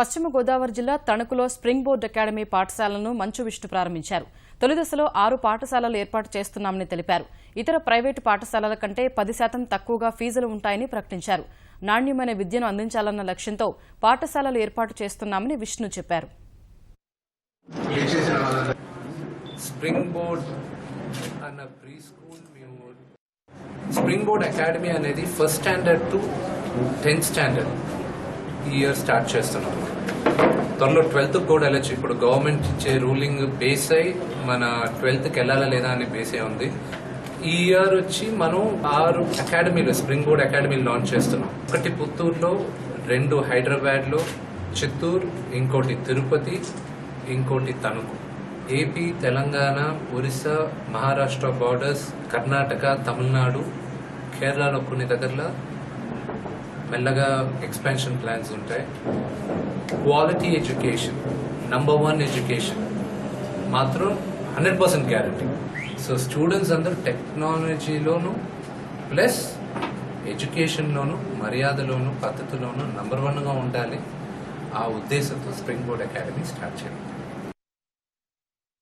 పశ్చిమ గోదావరి జిల్లా తణుకులో స్ప్రింగ్ బోర్డ్ అకాడమీ పాఠశాలను మంచు విష్ణు ప్రారంభించారు. తొలి దశలో 6 పాఠశాలలు ఏర్పాటు చేస్తున్నామని తెలిపారు. ఇతర ప్రైవేటు పాఠశాలల కంటే 10% తక్కువగా ఫీజులు ఉంటాయని ప్రకటించారు. నాణ్యమైన విద్యను అందించాలన్న లక్ష్యంతో పాఠశాలలు ఏర్పాటు చేస్తున్నామని విష్ణు చెప్పారు. స్ప్రింగ్ బోర్డ్ అకాడమీ అనేది first standard to 10th standard ఈ ఇయర్ స్టార్ట్ చేస్తున్నాం. త్వరలో 12th కూడా వెళ్ళచ్చు. ఇప్పుడు గవర్నమెంట్ ఇచ్చే రూలింగ్ బేస్ అయి మన 12th వెళ్ళాలా లేదా అని బేస్ అయి ఉంది. ఈ ఇయర్ వచ్చి మనం 6 అకాడమీలు స్ప్రింగ్ బోర్డ్ అకాడమీలు లాంచ్ చేస్తున్నాం. ఒకటి పుత్తూరులో, 2 హైదరాబాద్లో, చిత్తూరు, ఇంకోటి తిరుపతి, ఇంకోటి తణుకు. ఏపీ, తెలంగాణ, ఒరిస్సా, మహారాష్ట్ర బార్డర్స్, కర్ణాటక, తమిళనాడు, కేరళలో కొన్ని దగ్గరలో మెల్లగా ఎక్స్పాన్షన్ ప్లాన్స్ ఉంటాయి. క్వాలిటీ ఎడ్యుకేషన్, నంబర్ 1 ఎడ్యుకేషన్ మాత్రం 100% గ్యారంటీ. సో స్టూడెంట్స్ అందరూ టెక్నాలజీలోను ప్లస్ ఎడ్యుకేషన్లోను, మర్యాదలోను, పద్ధతిలోను నంబర్ 1గా ఉండాలి. ఆ ఉద్దేశంతో స్ప్రింగ్ బోర్డ్ అకాడమీ స్టార్ట్ చేయాలి.